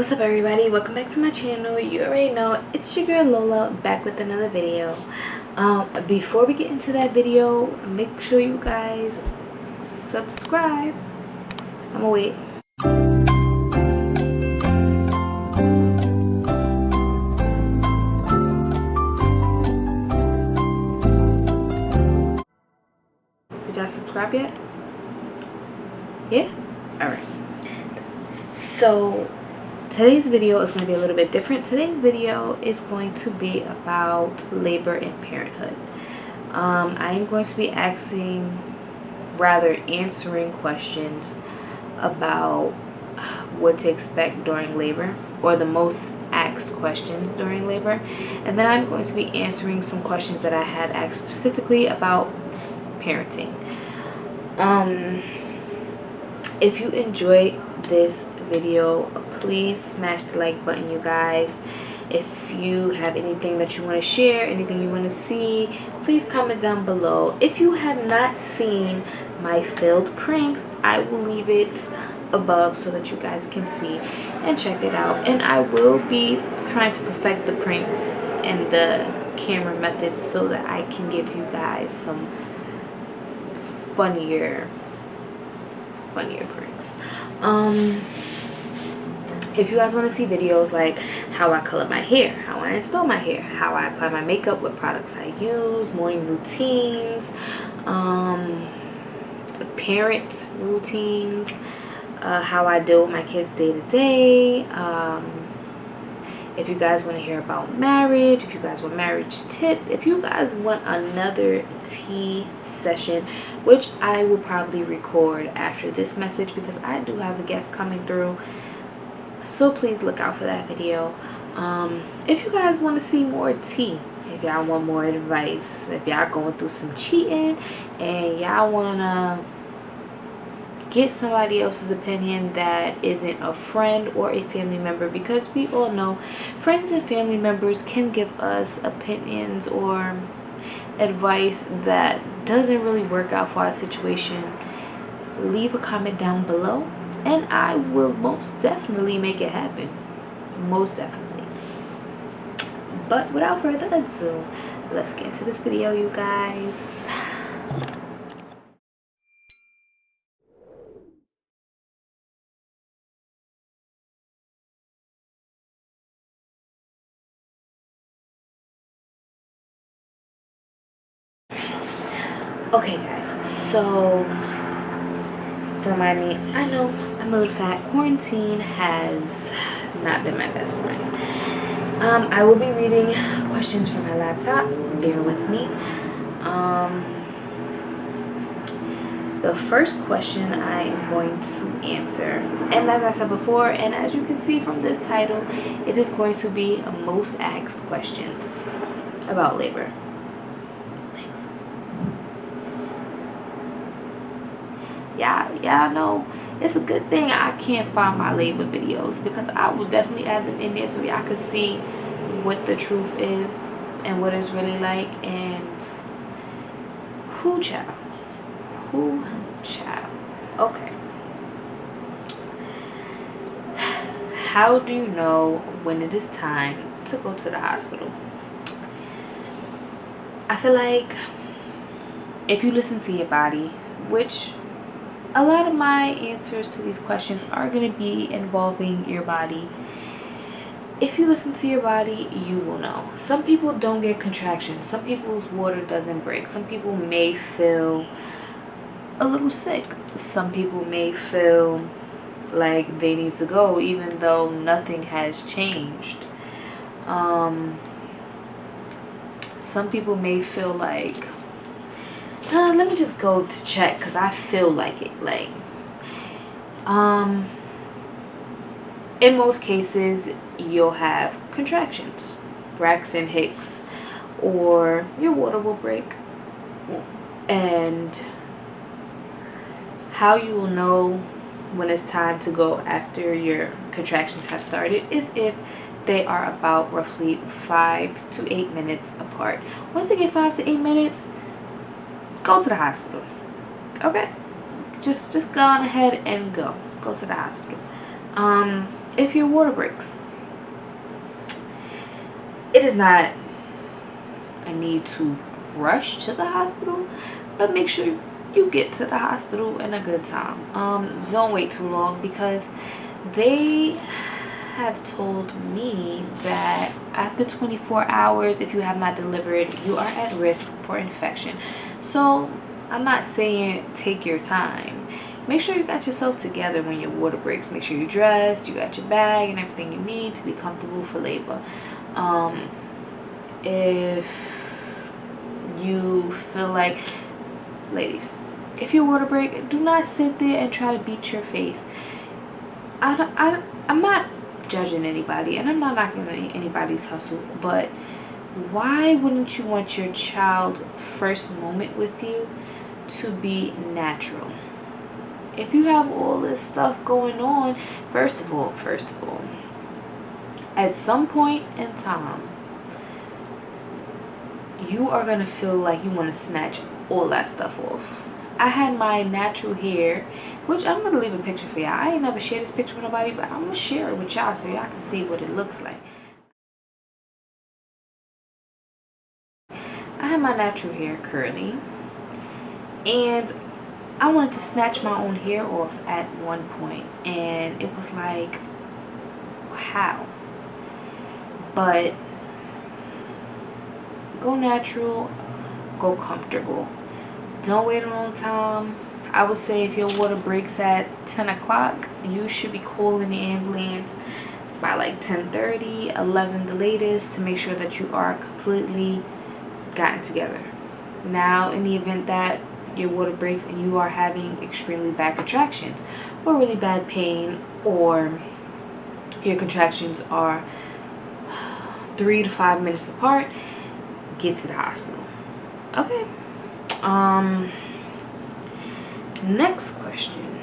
What's up, everybody? Welcome back to my channel. You already know it's your girl Lola, back with another video. Before we get into that video, make sure you guys subscribe. I'm gonna wait. Did y'all subscribe yet? Yeah? Alright. So today's video is going to be a little bit different. Today's video is going to be about labor and parenthood. I am going to be answering questions about what to expect during labor, or the most asked questions during labor, and then I'm going to be answering some questions that I had asked specifically about parenting. If you enjoyed this video, please smash the like button, you guys. If you have anything that you want to share, anything you want to see, please comment down below. If you have not seen my failed pranks, I will leave it above so that you guys can see and check it out. And I will be trying to perfect the pranks and the camera methods so that I can give you guys some funnier pranks. If you guys want to see videos like how I color my hair, how I install my hair, how I apply my makeup, what products I use, morning routines, parent routines, how I deal with my kids day to day, if you guys want to hear about marriage, if you guys want marriage tips, if you guys want another tea session, which I will probably record after this message because I do have a guest coming through, so please look out for that video. If you guys want to see more tea, if y'all want more advice, if y'all going through some cheating and y'all want to get somebody else's opinion that isn't a friend or a family member, because we all know friends and family members can give us opinions or advice that doesn't really work out for our situation, leave a comment down below and I will most definitely make it happen. Most definitely. But without further ado, let's get into this video, you guys. Okay guys, so don't mind me, I know I'm a little fat. Quarantine has not been my best friend. I will be reading questions from my laptop, bear with me. The first question I am going to answer, and as I said before, and as you can see from this title, it is going to be most asked questions about labor. Y'all know it's a good thing I can't find my labor videos, because I will definitely add them in there so y'all can see what the truth is and what it's really like. And who child? Okay. How do you know when it is time to go to the hospital? I feel like if you listen to your body, which a lot of my answers to these questions are going to be involving your body. If you listen to your body, you will know. Some people don't get contractions. Some people's water doesn't break. Some people may feel a little sick. Some people may feel like they need to go even though nothing has changed. Some people may feel like, let me just go to check because I feel like it. Like, in most cases, you'll have contractions, Braxton Hicks, or your water will break. And how you will know when it's time to go after your contractions have started is if they are about roughly 5 to 8 minutes apart. Once they get 5 to 8 minutes, go to the hospital. Okay, just go on ahead and go to the hospital. if your water breaks, it is not a need to rush to the hospital, but make sure you get to the hospital in a good time. Don't wait too long, because they have told me that after 24 hours, if you have not delivered, you are at risk for infection. So I'm not saying take your time. Make sure you got yourself together when your water breaks. Make sure you're dressed, you got your bag and everything you need to be comfortable for labor. If you feel like, ladies, if your water break, do not sit there and try to beat your face. I'm not judging anybody, and I'm not knocking anybody's hustle, but why wouldn't you want your child's first moment with you to be natural? If you have all this stuff going on, first of all, at some point in time, you are going to feel like you want to snatch all that stuff off. I had my natural hair, which I'm going to leave a picture for y'all. I ain't never shared this picture with nobody, but I'm going to share it with y'all so y'all can see what it looks like. I had my natural hair curly, and I wanted to snatch my own hair off at one point, and it was like, how? But go natural, go comfortable. Don't wait a long time. I would say if your water breaks at 10 o'clock, you should be calling the ambulance by like 10:30, 11 the latest, to make sure that you are completely gotten together. Now, in the event that your water breaks and you are having extremely bad contractions or really bad pain, or your contractions are 3 to 5 minutes apart, get to the hospital. Okay. Next question.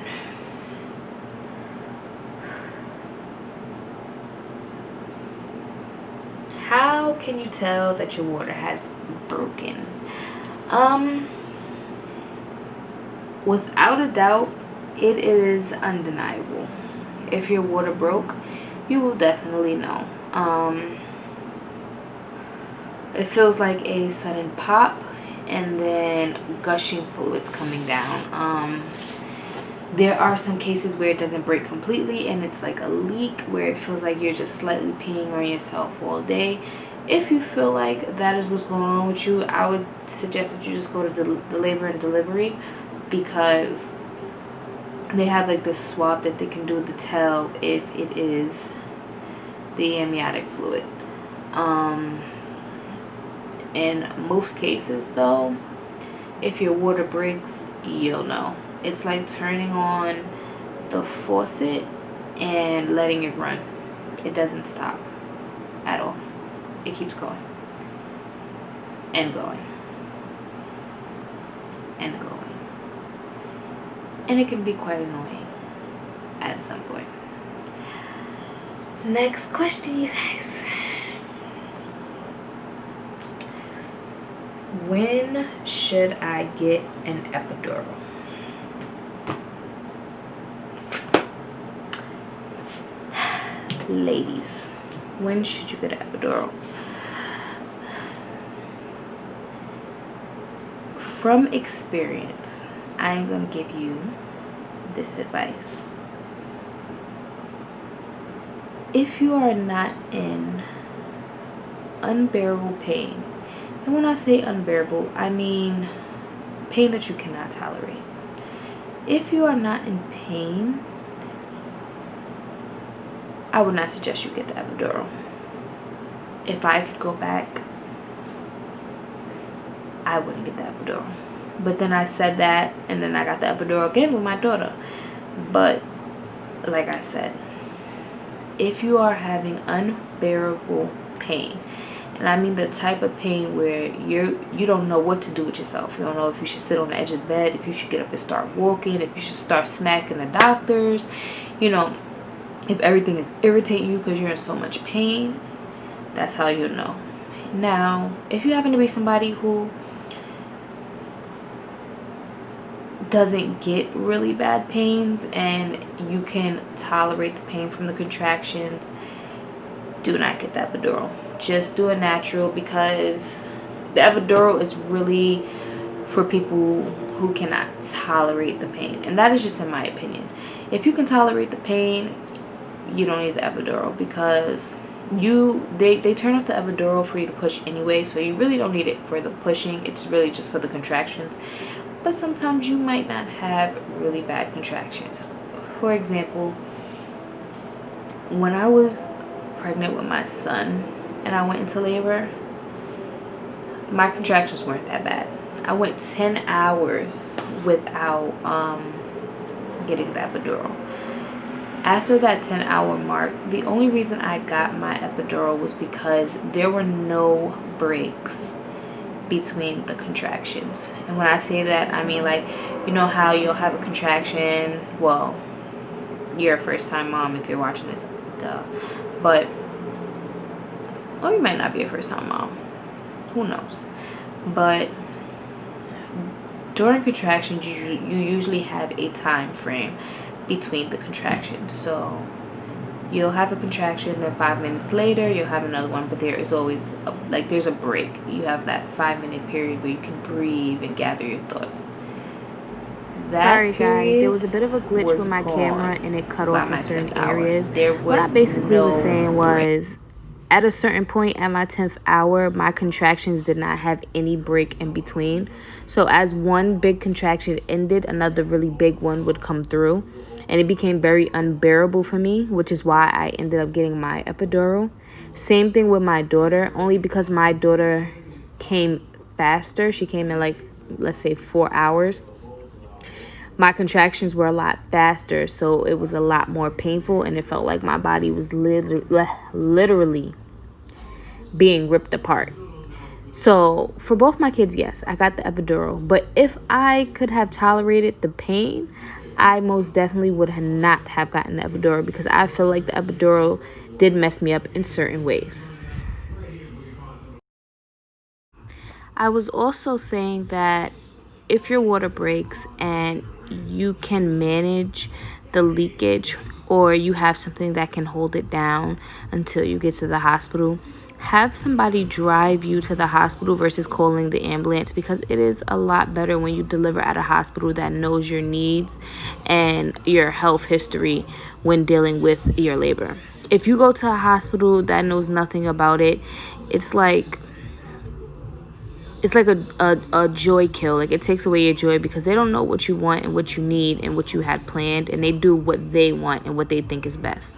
How can you tell that your water has broken? Without a doubt, it is undeniable. If your water broke, you will definitely know. It feels like a sudden pop and then gushing fluids coming down. There are some cases where it doesn't break completely and it's like a leak where it feels like you're just slightly peeing on yourself all day. If you feel like that is what's going on with you, I would suggest that you just go to the labor and delivery, because they have like this swab that they can do to tell if it is the amniotic fluid. In most cases though, if your water breaks, you'll know. It's like turning on the faucet and letting it run. It doesn't stop at all. It keeps going and going and going, and it can be quite annoying at some point. Next question, you guys. When should I get an epidural? Ladies, when should you get an epidural? From experience, I'm going to give you this advice. If you are not in unbearable pain, and when I say unbearable, I mean pain that you cannot tolerate. If you are not in pain, I would not suggest you get the epidural. If I could go back, I wouldn't get the epidural. But then I said that, and then I got the epidural again with my daughter. But like I said, if you are having unbearable pain, and I mean the type of pain where you don't know what to do with yourself. You don't know if you should sit on the edge of the bed, if you should get up and start walking, if you should start smacking the doctors, if everything is irritating you because you're in so much pain, that's how you know. Now, if you happen to be somebody who doesn't get really bad pains and you can tolerate the pain from the contractions, do not get the epidural. Just do a natural, because the epidural is really for people who cannot tolerate the pain, and that is just in my opinion. If you can tolerate the pain, you don't need the epidural, because they turn off the epidural for you to push anyway, so you really don't need it for the pushing. It's really just for the contractions. But sometimes you might not have really bad contractions. For example, when I was pregnant with my son and I went into labor, my contractions weren't that bad. I went 10 hours without getting the epidural. After that 10-hour mark, the only reason I got my epidural was because there were no breaks between the contractions. And when I say that, I mean, like, you know how you'll have a contraction, well, you're a first time mom if you're watching this, duh, but, or you might not be a first time mom, who knows, but during contractions you usually have a time frame between the contractions. So you'll have a contraction, then 5 minutes later you'll have another one, but there is always there's a break. You have that 5-minute period where you can breathe and gather your thoughts. Sorry guys, there was a bit of a glitch with my camera and it cut off in certain areas. What I basically was saying was, at a certain point at my 10th hour, my contractions did not have any break in between. So as one big contraction ended, another really big one would come through. And it became very unbearable for me, which is why I ended up getting my epidural. Same thing with my daughter, only because my daughter came faster. She came in, like, let's say 4 hours. My contractions were a lot faster, so it was a lot more painful, and it felt like my body was literally being ripped apart. So for both my kids, yes, I got the epidural. But if I could have tolerated the pain, I most definitely would not have gotten the epidural, because I feel like the epidural did mess me up in certain ways. I was also saying that if your water breaks and you can manage the leakage, or you have something that can hold it down until you get to the hospital, have somebody drive you to the hospital versus calling the ambulance, because it is a lot better when you deliver at a hospital that knows your needs and your health history when dealing with your labor. If you go to a hospital that knows nothing about it, it's like a joy kill. Like, it takes away your joy, because they don't know what you want and what you need and what you had planned, and they do what they want and what they think is best.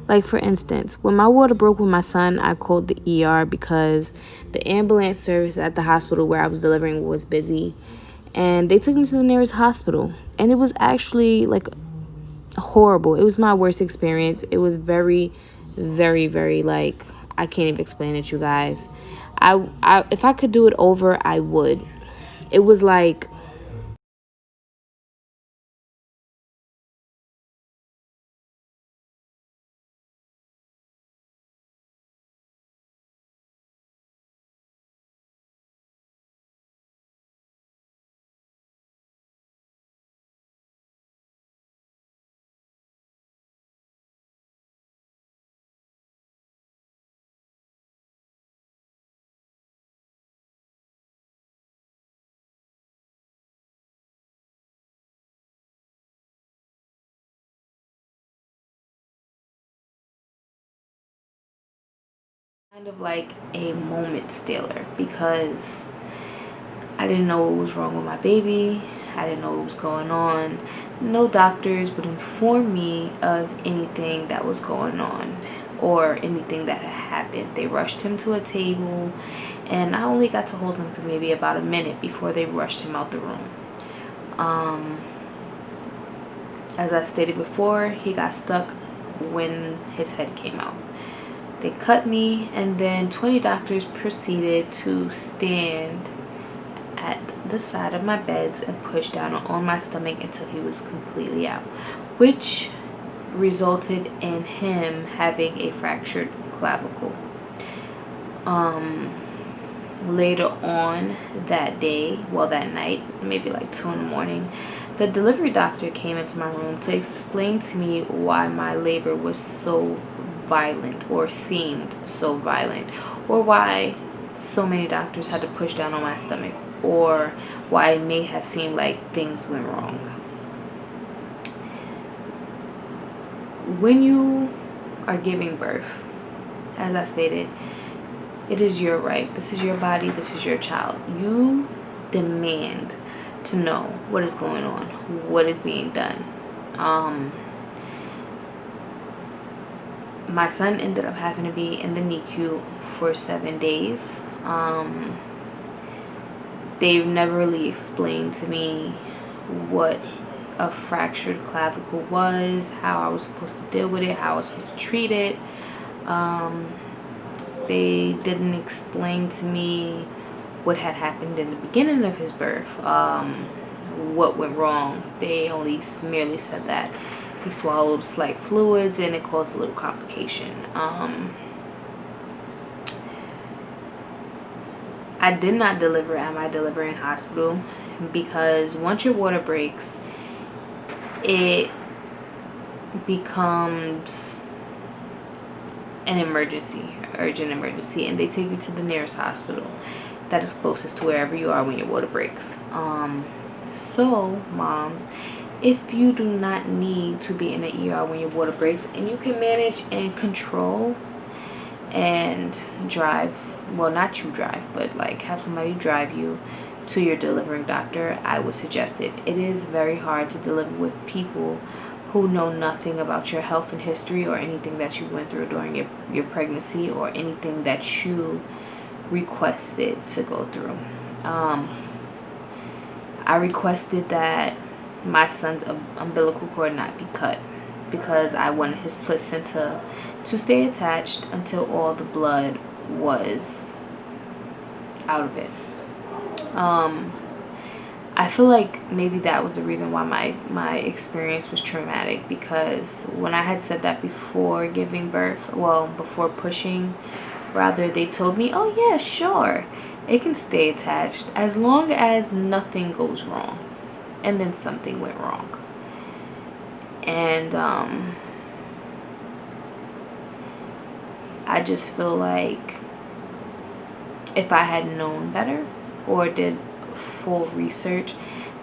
Like, for instance, when my water broke with my son, I called the ER because the ambulance service at the hospital where I was delivering was busy, and they took me to the nearest hospital, and it was actually like horrible. It was my worst experience. It was very, very, very, like, I can't even explain it, you guys. I if I could do it over, I would. It was like, kind of like a moment stealer, because I didn't know what was wrong with my baby. I didn't know what was going on. No doctors would inform me of anything that was going on or anything that had happened. They rushed him to a table, and I only got to hold him for maybe about a minute before they rushed him out the room. Um, as I stated before, he got stuck when his head came out. They cut me, and then 20 doctors proceeded to stand at the side of my beds and push down on my stomach until he was completely out, which resulted in him having a fractured clavicle. later on that day, well, that night, maybe like 2 in the morning, the delivery doctor came into my room to explain to me why my labor was so violent, or seemed so violent, or why so many doctors had to push down on my stomach, or why it may have seemed like things went wrong. When you are giving birth, as I stated, it is your right. This is your body. This is your child. You demand to know what is going on, what is being done. My son ended up having to be in the NICU for 7 days. They've never really explained to me what a fractured clavicle was, how I was supposed to deal with it, how I was supposed to treat it. They didn't explain to me what had happened in the beginning of his birth, what went wrong. They only merely said that he swallowed slight fluids and it caused a little complication. I did not deliver at my delivering hospital because once your water breaks, it becomes an emergency, urgent emergency, and they take you to the nearest hospital that is closest to wherever you are when your water breaks. So moms, if you do not need to be in the ER when your water breaks, and you can manage and control and drive, well, not you drive, but like have somebody drive you to your delivering doctor, I would suggest it. It is very hard to deliver with people who know nothing about your health and history, or anything that you went through during your pregnancy, or anything that you requested to go through. I requested that my son's umbilical cord not be cut because I wanted his placenta to stay attached until all the blood was out of it. I feel like maybe that was the reason why my experience was traumatic, because when I had said that before giving birth, well, before pushing, rather, they told me, oh yeah, sure, it can stay attached as long as nothing goes wrong. And then something went wrong. And I just feel like if I had known better or did full research,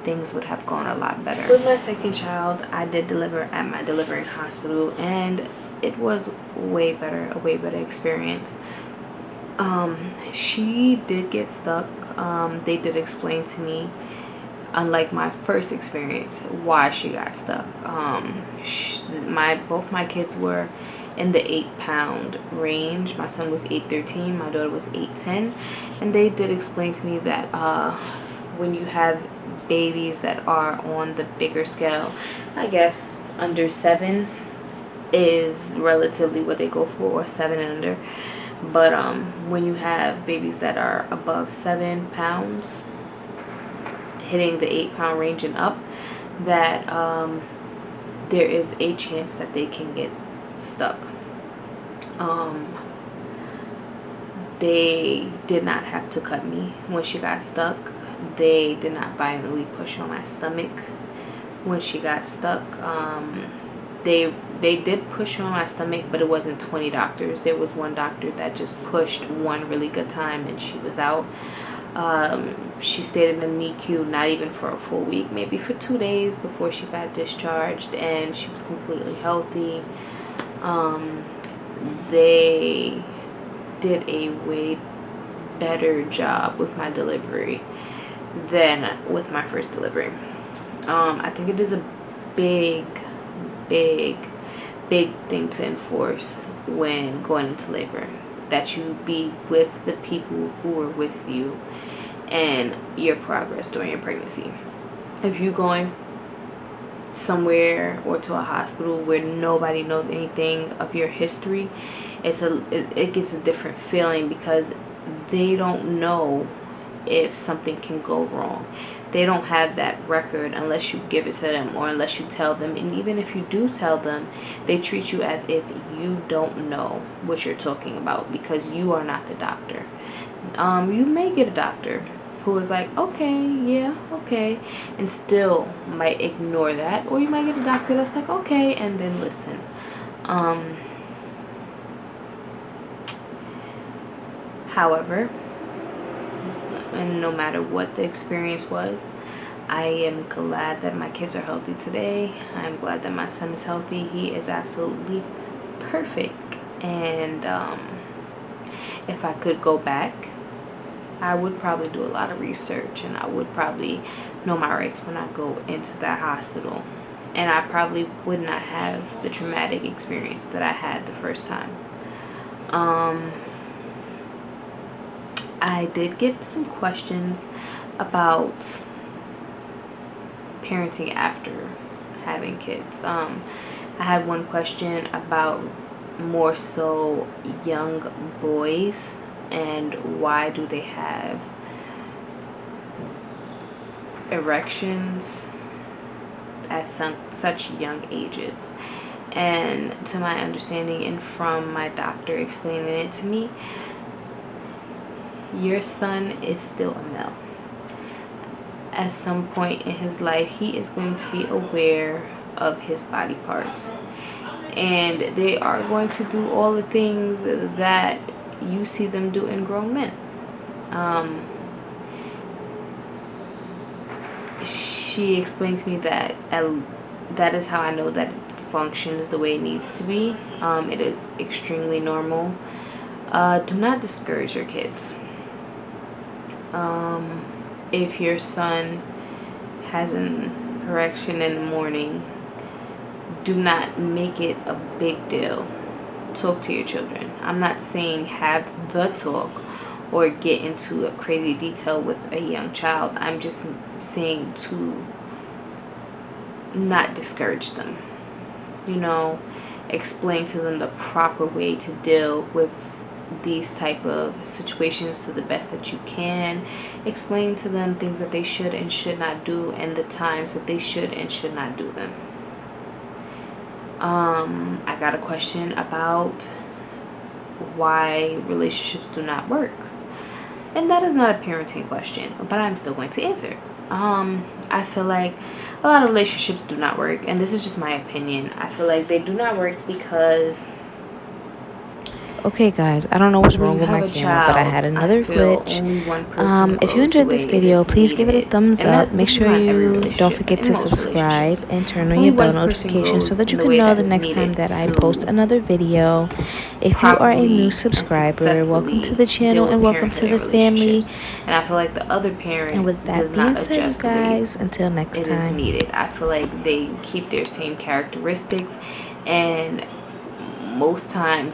things would have gone a lot better. With my second child, I did deliver at my delivering hospital, and it was way better, a way better experience. She did get stuck. They did explain to me, unlike my first experience, why she got stuck. Both my kids were in the 8-pound range. My son was 8'13", my daughter was 8'10", and they did explain to me that when you have babies that are on the bigger scale, I guess under 7 is relatively what they go for, or 7 and under. But when you have babies that are above 7 pounds, hitting the 8-pound range and up, that there is a chance that they can get stuck. They did not have to cut me when she got stuck. They did not violently push on my stomach when she got stuck. They did push on my stomach, but it wasn't 20 doctors. There was one doctor that just pushed one really good time and she was out. She stayed in the NICU not even for a full week, maybe for 2 days before she got discharged, and she was completely healthy. They did a way better job with my delivery than with my first delivery. I think it is a big thing to enforce when going into labor, that you be with the people who are with you and your progress during your pregnancy. If you're going somewhere or to a hospital where nobody knows anything of your history, it gives a different feeling, because they don't know if something can go wrong. They don't have that record unless you give it to them or unless you tell them. And even if you do tell them, they treat you as if you don't know what you're talking about because you are not the doctor. You may get a doctor who is like, okay, yeah, okay, and still might ignore that. Or you might get a doctor that's like, okay, and then listen. However, and no matter what the experience was, I am glad that my kids are healthy today. I am glad that my son is healthy. He is absolutely perfect. And if I could go back, I would probably do a lot of research, and I would probably know my rights when I go into that hospital. And I probably would not have the traumatic experience that I had the first time. I did get some questions about parenting after having kids. I had one question about more so young boys and why do they have erections at such young ages. And to my understanding and from my doctor explaining it to me, your son is still a male. At some point in his life, he is going to be aware of his body parts. And they are going to do all the things that you see them do in grown men. She explained to me that that is how I know that it functions the way it needs to be. It is extremely normal. Do not discourage your kids. If your son has an erection in the morning, do not make it a big deal. Talk to your children. I'm not saying have the talk or get into a crazy detail with a young child. I'm just saying to not discourage them. Explain to them the proper way to deal with these type of situations to the best that you can. Explain to them things that they should and should not do and the times that they should and should not do them. I got a question about why relationships do not work. And that is not a parenting question, but I'm still going to answer. I feel like a lot of relationships do not work, and this is just my opinion. I feel like they do not work because okay guys, I don't know what's wrong with my camera, but I had another glitch. If you enjoyed this video, please give it a thumbs up. Make sure you don't forget to subscribe and turn on your bell notifications so that you can know the next time that I post another video. If you are a new subscriber, welcome to the channel and welcome to the family. And I feel like the other parent, and with that being said, you guys, until next time, it is needed. I feel like they keep their same characteristics, and most times